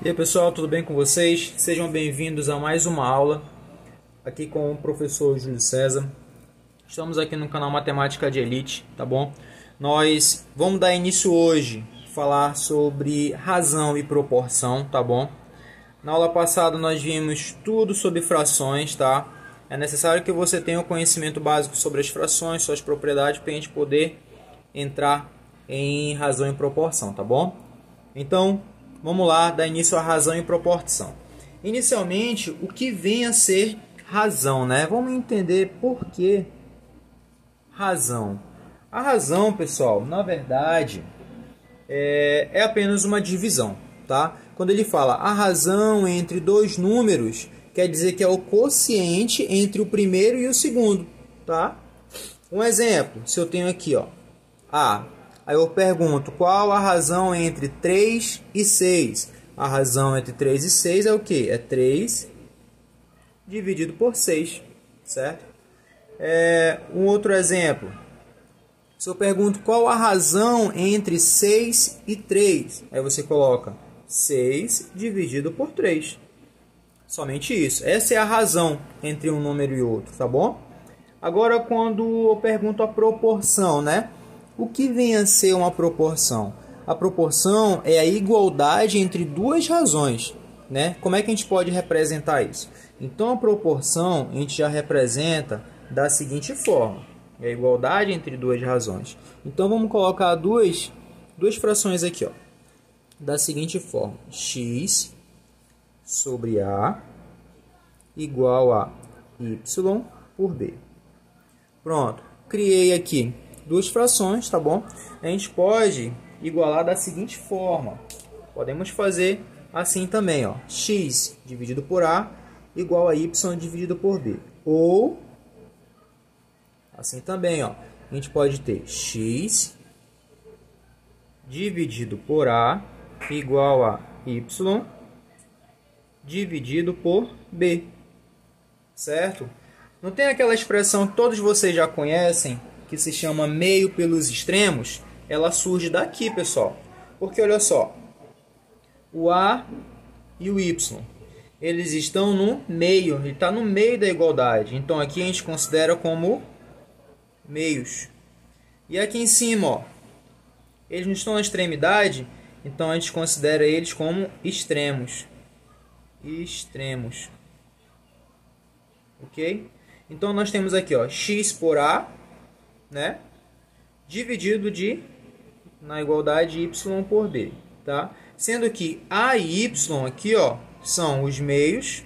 E aí pessoal, tudo bem com vocês? Sejam bem-vindos a mais uma aula aqui com o professor Júlio César. Estamos aqui no canal Matemática de Elite, tá bom? Nós vamos dar início hoje a falar sobre razão e proporção, tá bom? Na aula passada nós vimos tudo sobre frações, tá? É necessário que você tenha o conhecimento básico sobre as frações, suas propriedades, para a gente poder entrar em razão e proporção, tá bom? Então, vamos lá, dar início à razão e proporção. Inicialmente, o que vem a ser razão, né? Vamos entender por que razão. A razão, pessoal, na verdade, é apenas uma divisão, tá? Quando ele fala a razão entre dois números, quer dizer que é o quociente entre o primeiro e o segundo, tá? Um exemplo, se eu tenho aqui, ó, A. Aí eu pergunto, qual a razão entre 3 e 6? A razão entre 3 e 6 é o quê? É 3 dividido por 6, certo? Um outro exemplo. Se eu pergunto, qual a razão entre 6 e 3? Aí você coloca 6 dividido por 3. Somente isso. Essa é a razão entre um número e outro, tá bom? Agora, quando eu pergunto a proporção, né? O que vem a ser uma proporção? A proporção é a igualdade entre duas razões, né? Como é que a gente pode representar isso? Então, a proporção a gente já representa da seguinte forma. É a igualdade entre duas razões. Então, vamos colocar duas frações aqui, ó, da seguinte forma. X sobre A igual a Y por B. Pronto. Criei aqui duas frações, tá bom? A gente pode igualar da seguinte forma. Podemos fazer assim também, ó. X dividido por A igual a Y dividido por B. Ou, assim também, ó. A gente pode ter X dividido por A igual a Y dividido por B. Certo? Não tem aquela expressão que todos vocês já conhecem, que se chama meio pelos extremos? Ela surge daqui, pessoal. Porque olha só, o A e o Y, eles estão no meio, ele está no meio da igualdade. Então aqui a gente considera como meios. E aqui em cima, ó, eles não estão na extremidade, então a gente considera eles como extremos. Extremos. Ok? Então nós temos aqui, ó, x por A, né, dividido na igualdade y por b, tá? Sendo que a e y aqui, ó, são os meios,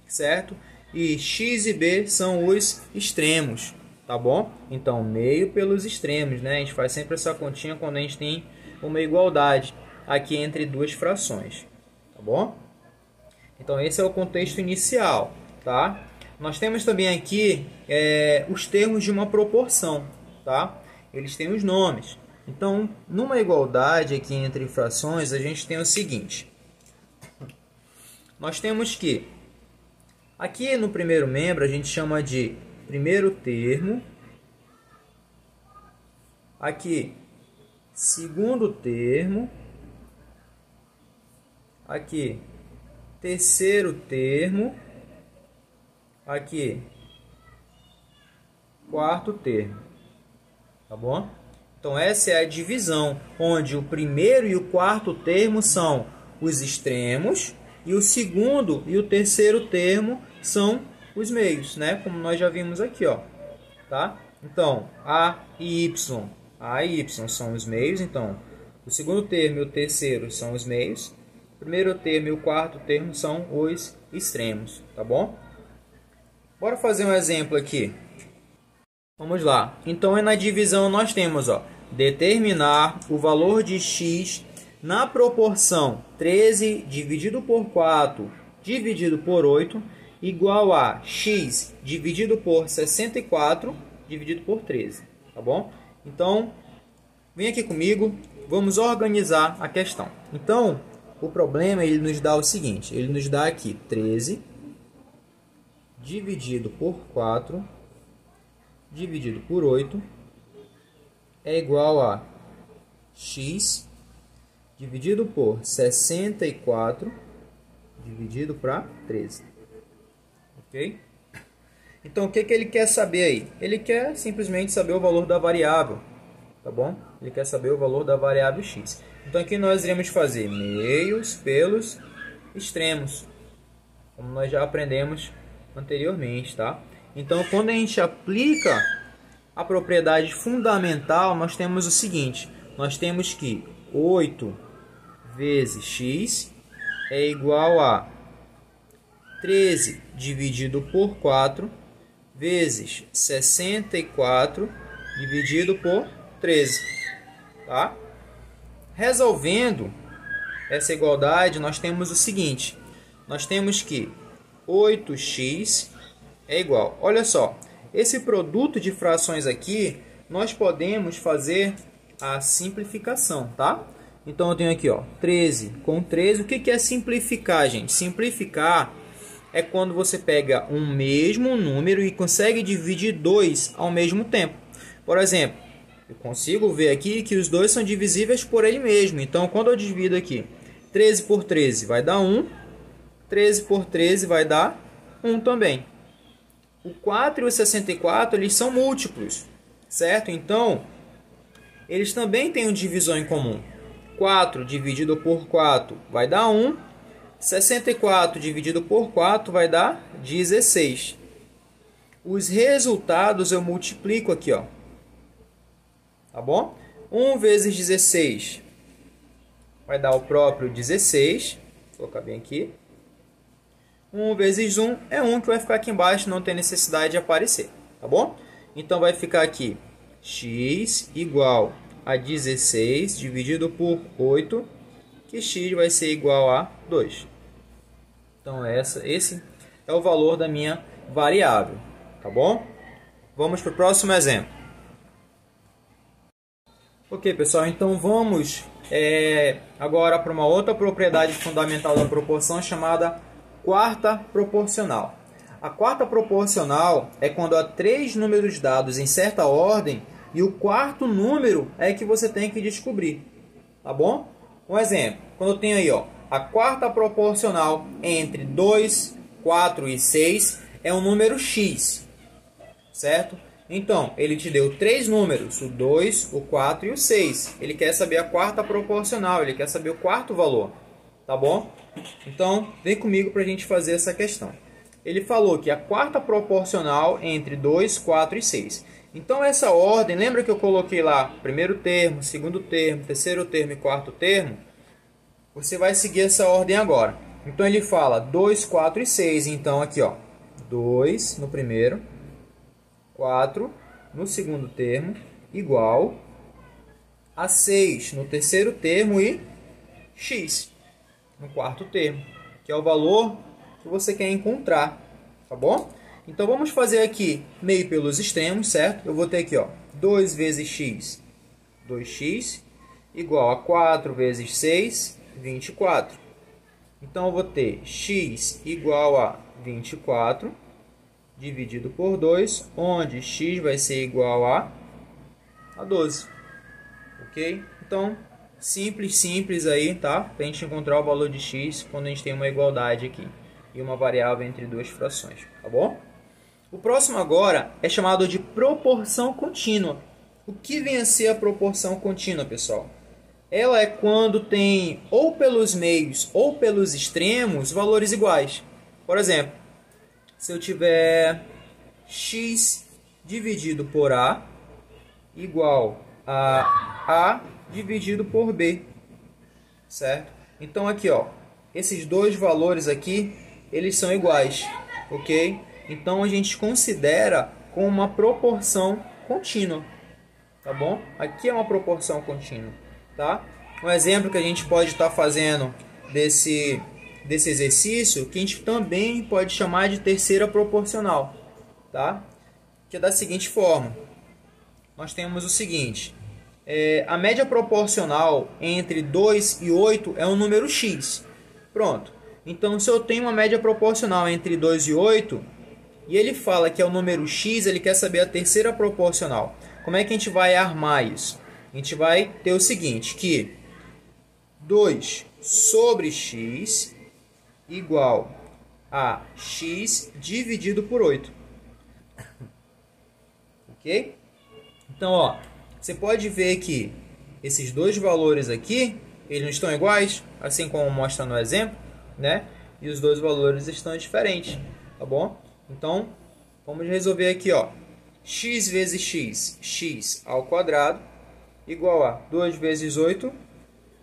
certo? E x e b são os extremos, tá bom? Então, meio pelos extremos, né? A gente faz sempre essa continha quando a gente tem uma igualdade aqui entre duas frações, tá bom? Então, esse é o contexto inicial, tá? Nós temos também aqui os termos de uma proporção, tá? Eles têm os nomes. Então, numa igualdade aqui entre frações, a gente tem o seguinte. Nós temos que, aqui no primeiro membro, a gente chama de primeiro termo. Aqui, segundo termo. Aqui, terceiro termo. Aqui, quarto termo, tá bom? Então essa é a divisão, onde o primeiro e o quarto termo são os extremos e o segundo e o terceiro termo são os meios, né? Como nós já vimos aqui, ó, tá? Então, A e Y são os meios, então o segundo termo e o terceiro são os meios, o primeiro termo e o quarto termo são os extremos, tá bom? Bora fazer um exemplo aqui. Vamos lá. Então, na divisão nós temos, ó, determinar o valor de x na proporção 13 dividido por 4 dividido por 8 igual a x dividido por 64 dividido por 13. Tá bom? Então, vem aqui comigo. Vamos organizar a questão. Então, o problema ele nos dá o seguinte. Ele nos dá aqui 13 dividido por 4 dividido por 8 é igual a x dividido por 64 dividido para 13. Ok? Então, o que ele quer saber aí? Ele quer simplesmente saber o valor da variável. Tá bom? Ele quer saber o valor da variável x. Então, aqui nós iremos fazer meios pelos extremos, como nós já aprendemos anteriormente, tá? Então, quando a gente aplica a propriedade fundamental, nós temos o seguinte. Nós temos que 8 vezes x é igual a 13 dividido por 4 vezes 64 dividido por 13. Tá? Resolvendo essa igualdade, nós temos o seguinte. Nós temos que 8x é igual. Olha só, esse produto de frações aqui, nós podemos fazer a simplificação, tá? Então, eu tenho aqui, ó, 13 com 13. O que é simplificar, gente? Simplificar é quando você pega um mesmo número e consegue dividir dois ao mesmo tempo. Por exemplo, eu consigo ver aqui que os dois são divisíveis por ele mesmo. Então, quando eu divido aqui 13 por 13 vai dar 1. 13 por 13 vai dar 1 também. O 4 e o 64 eles são múltiplos, certo? Então, eles também têm um divisor em comum. 4 dividido por 4 vai dar 1. 64 dividido por 4 vai dar 16. Os resultados eu multiplico aqui, ó. Tá bom? 1 vezes 16 vai dar o próprio 16. Vou colocar bem aqui. 1 vezes 1 é 1 que vai ficar aqui embaixo, não tem necessidade de aparecer. Tá bom? Então vai ficar aqui x igual a 16 dividido por 8, que x vai ser igual a 2. Então esse é o valor da minha variável. Tá bom? Vamos para o próximo exemplo. Ok, pessoal, então vamos agora para uma outra propriedade fundamental da proporção chamada quarta proporcional. A quarta proporcional é quando há 3 números dados em certa ordem e o quarto número é que você tem que descobrir. Tá bom? Um exemplo, quando eu tenho aí, ó, a quarta proporcional entre 2, 4 e 6 é um número x, certo? Então, ele te deu 3 números, o 2, o 4 e o 6. Ele quer saber a quarta proporcional, ele quer saber o quarto valor, tá bom? Então, vem comigo para a gente fazer essa questão. Ele falou que a quarta proporcional é entre 2, 4 e 6. Então, essa ordem, lembra que eu coloquei lá primeiro termo, segundo termo, terceiro termo e quarto termo? Você vai seguir essa ordem agora. Então, ele fala 2, 4 e 6. Então, aqui, ó, 2 no primeiro, 4 no segundo termo, igual a 6 no terceiro termo e x no quarto termo, que é o valor que você quer encontrar, tá bom? Então, vamos fazer aqui meio pelos extremos, certo? Eu vou ter aqui, ó, 2 vezes x, 2x, igual a 4 vezes 6, 24. Então, eu vou ter x igual a 24, dividido por 2, onde x vai ser igual a 12. Ok? Então, simples aí, tá? Para a gente encontrar o valor de x quando a gente tem uma igualdade aqui e uma variável entre duas frações, tá bom? O próximo agora é chamado de proporção contínua. O que vem a ser a proporção contínua, pessoal? Ela é quando tem ou pelos meios ou pelos extremos valores iguais. Por exemplo, se eu tiver x dividido por a igual a a dividido por b, certo? Então aqui, ó, esses dois valores aqui, eles são iguais, ok? Então a gente considera como uma proporção contínua, tá bom? Aqui é uma proporção contínua, tá? Um exemplo que a gente pode estar fazendo desse exercício, que a gente também pode chamar de terceira proporcional, tá? Que é da seguinte forma. Nós temos o seguinte, a média proporcional entre 2 e 8 é um número x. Pronto. Então, se eu tenho uma média proporcional entre 2 e 8, e ele fala que é o número x, ele quer saber a terceira proporcional. Como é que a gente vai armar isso? A gente vai ter o seguinte, que 2 sobre x igual a x dividido por 8. Ok? Então, ó, você pode ver que esses dois valores aqui, eles não estão iguais, assim como mostra no exemplo, né? E os dois valores estão diferentes, tá bom? Então, vamos resolver aqui, ó. X vezes x, x ao quadrado, igual a 2 vezes 8,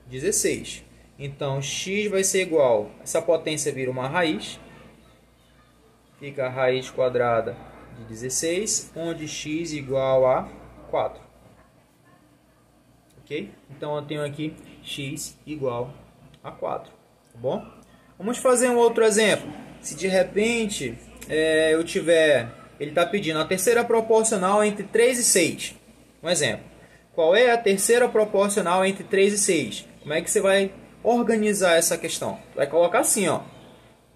16. Então, x vai ser igual, essa potência vira uma raiz, fica a raiz quadrada de 16, onde x igual a 4. Ok? Então, eu tenho aqui x igual a 4, tá bom? Vamos fazer um outro exemplo. Se de repente eu tiver, ele está pedindo a terceira proporcional entre 3 e 6. Um exemplo. Qual é a terceira proporcional entre 3 e 6? Como é que você vai organizar essa questão? Vai colocar assim, ó.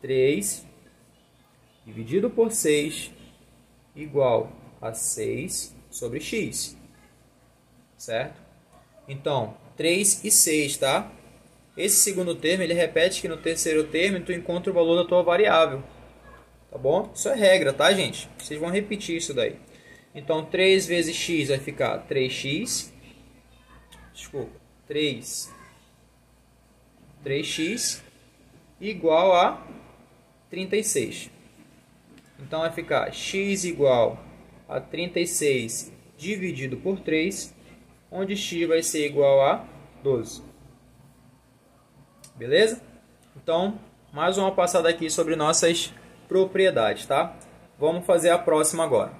3 dividido por 6 igual a 6 sobre x. Certo? Então, 3 e 6, tá? Esse segundo termo, ele repete que no terceiro termo tu encontra o valor da tua variável. Tá bom? Isso é regra, tá, gente? Vocês vão repetir isso daí. Então, 3 vezes x vai ficar 3x. Desculpa. 3x igual a 36. Então, vai ficar x igual a 36 dividido por 3, onde x vai ser igual a 12. Beleza? Então, mais uma passada aqui sobre nossas propriedades, tá? Vamos fazer a próxima agora.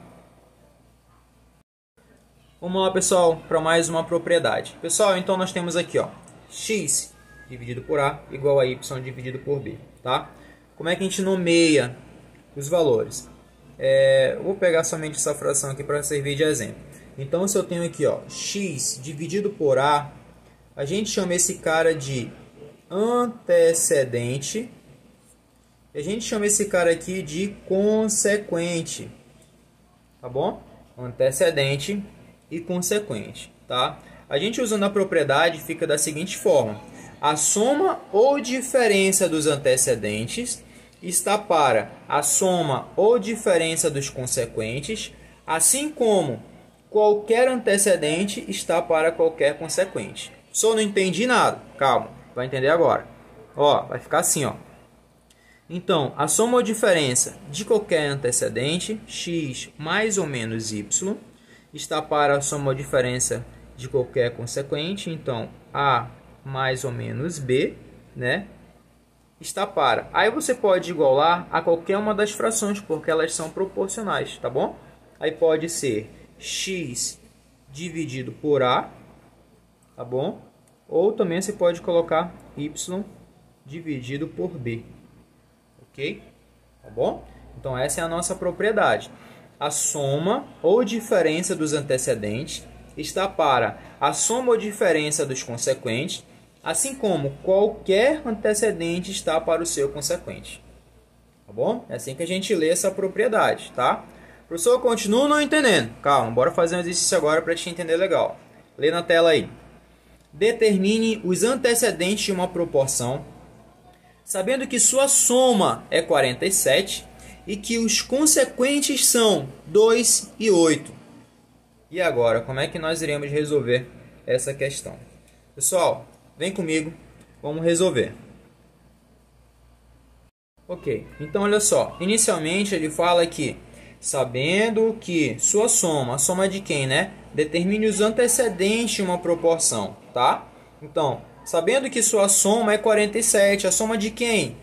Vamos lá, pessoal, para mais uma propriedade. Pessoal, então nós temos aqui, ó, x dividido por a igual a y dividido por b, tá? Como é que a gente nomeia os valores? Eu vou pegar somente essa fração aqui para servir de exemplo. Então, se eu tenho aqui, ó, x dividido por a gente chama esse cara de antecedente. E a gente chama esse cara aqui de consequente. Tá bom? Antecedente e consequente, tá? A gente usando a propriedade fica da seguinte forma: a soma ou diferença dos antecedentes está para a soma ou diferença dos consequentes, assim como qualquer antecedente está para qualquer consequente. Só não entendi nada. Calma, vai entender agora. Ó, vai ficar assim, ó. Então, a soma ou diferença de qualquer antecedente, x mais ou menos y, está para a soma ou diferença de qualquer consequente, então a mais ou menos b, né? Está para. Aí você pode igualar a qualquer uma das frações, porque elas são proporcionais, tá bom? Aí pode ser x dividido por a, tá bom? Ou também você pode colocar y dividido por b. Ok? Tá bom? Então, essa é a nossa propriedade. A soma ou diferença dos antecedentes está para a soma ou diferença dos consequentes, assim como qualquer antecedente está para o seu consequente. Tá bom? É assim que a gente lê essa propriedade, tá? Professor, continua não entendendo. Calma, bora fazer um exercício agora para te entender legal. Lê na tela aí. Determine os antecedentes de uma proporção, sabendo que sua soma é 47 e que os consequentes são 2 e 8. E agora, como é que nós iremos resolver essa questão? Pessoal, vem comigo, vamos resolver. Ok, então olha só. Inicialmente ele fala que, sabendo que sua soma, a soma de quem, né? Determine os antecedentes de uma proporção, tá? Então, sabendo que sua soma é 47, a soma de quem?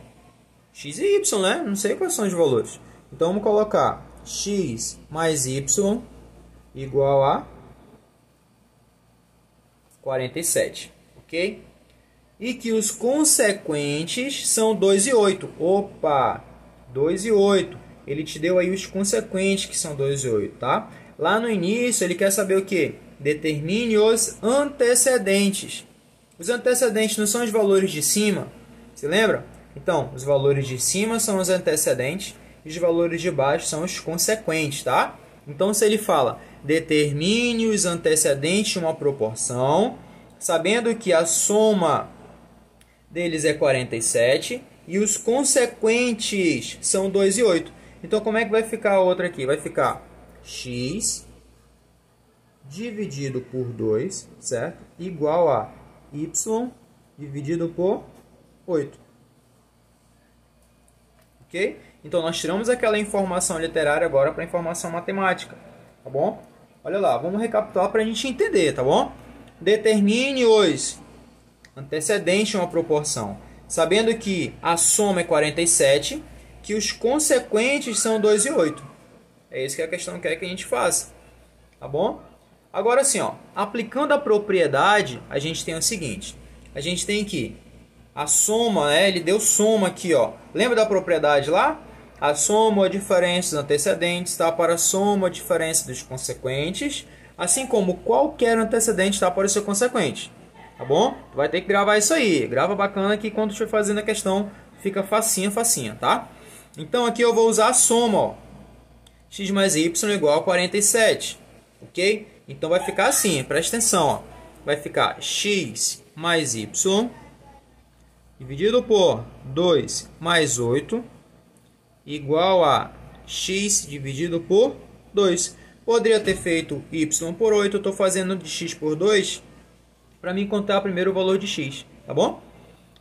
X e y, né? Não sei quais são os valores. Então, vamos colocar x mais y igual a 47, ok? E que os consequentes são 2 e 8. Opa! 2 e 8. Ele te deu aí os consequentes, que são 2 e 8, tá? Lá no início, ele quer saber o quê? Determine os antecedentes. Os antecedentes não são os valores de cima? Você lembra? Então, os valores de cima são os antecedentes e os valores de baixo são os consequentes, tá? Então, se ele fala, determine os antecedentes de uma proporção, sabendo que a soma deles é 47 E os consequentes são 2 e 8. Então, como é que vai ficar a outra aqui? Vai ficar x dividido por 2, certo? Igual a y dividido por 8. Ok? Então, nós tiramos aquela informação literária agora para a informação matemática. Tá bom? Olha lá, vamos recapitular para a gente entender, tá bom? Determine os antecedentes de uma proporção, sabendo que a soma é 47, que os consequentes são 2 e 8. É isso que a questão quer que a gente faça. Tá bom? Agora sim, ó, aplicando a propriedade, a gente tem o seguinte. A gente tem que a soma, né, ele deu soma aqui, ó. Lembra da propriedade lá? A soma ou a diferença dos antecedentes está para a soma ou a diferença dos consequentes, assim como qualquer antecedente está para o seu consequente. Tá bom? Tu vai ter que gravar isso aí. Grava bacana que quando estiver fazendo a questão fica facinha, facinha, tá? Então aqui eu vou usar a soma, ó. X mais y igual a 47, ok? Então vai ficar assim, presta atenção, ó. Vai ficar x mais y dividido por 2 mais 8 igual a x dividido por 2. Poderia ter feito y por 8, eu estou fazendo de x por 2 para me encontrar primeiro o valor de x, tá bom?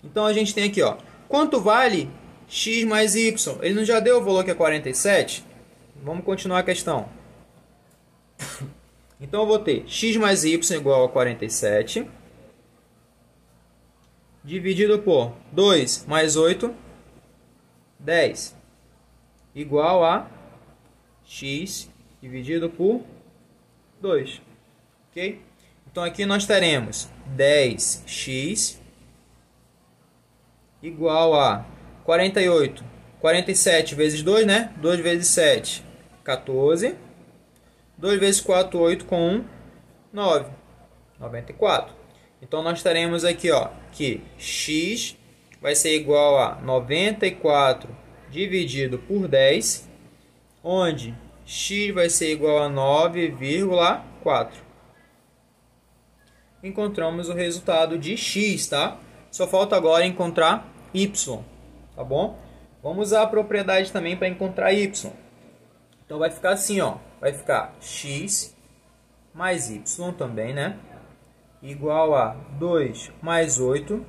Então a gente tem aqui, ó, quanto vale x mais y? Ele não já deu o valor que é 47? Vamos continuar a questão. Então eu vou ter x mais y igual a 47 dividido por 2 mais 8, 10, igual a x dividido por 2. Ok? Então aqui nós teremos 10x igual a 48. 47 vezes 2, né? 2 vezes 7, 14. 2 vezes 4, 8 com 1, 9. 94. Então nós teremos aqui, ó, que x vai ser igual a 94 dividido por 10, onde x vai ser igual a 9,4. Encontramos o resultado de x, tá? Só falta agora encontrar y, tá bom? Vamos usar a propriedade também para encontrar y. Então vai ficar assim, ó, vai ficar x mais y também, né? Igual a 2 mais 8,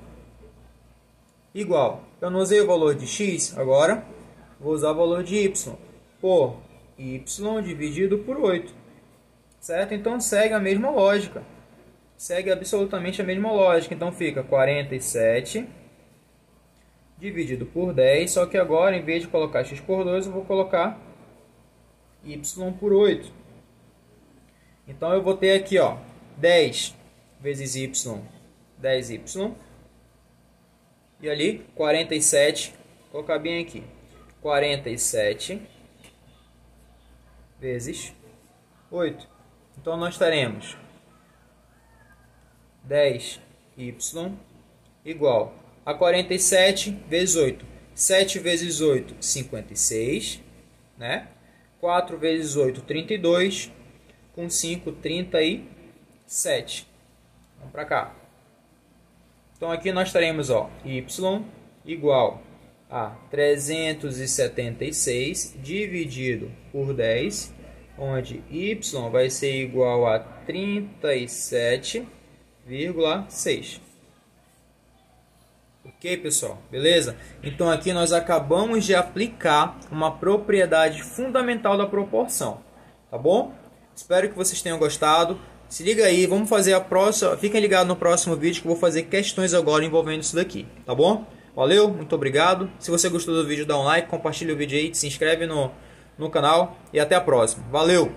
igual, eu não usei o valor de x, agora vou usar o valor de y, por y dividido por 8, certo? Então segue a mesma lógica, segue absolutamente a mesma lógica, então fica 47 dividido por 10, só que agora em vez de colocar x por 2, eu vou colocar y por 8. Então eu vou ter aqui, ó, 10 vezes y, 10y, e ali 47, vou colocar bem aqui, 47 vezes 8. Então nós teremos 10y igual a 47 vezes 8. 7 vezes 8, 56, né? 4 vezes 8, 32, com 5, 37. Vamos para cá. Então aqui nós teremos, ó, y igual a 376 dividido por 10, onde y vai ser igual a 37,6. Ok, pessoal? Beleza? Então aqui nós acabamos de aplicar uma propriedade fundamental da proporção. Tá bom? Espero que vocês tenham gostado. Se liga aí, vamos fazer a próxima. Fiquem ligados no próximo vídeo que eu vou fazer questões agora envolvendo isso daqui. Tá bom? Valeu, muito obrigado. Se você gostou do vídeo, dá um like, compartilha o vídeo aí, se inscreve no canal e até a próxima. Valeu!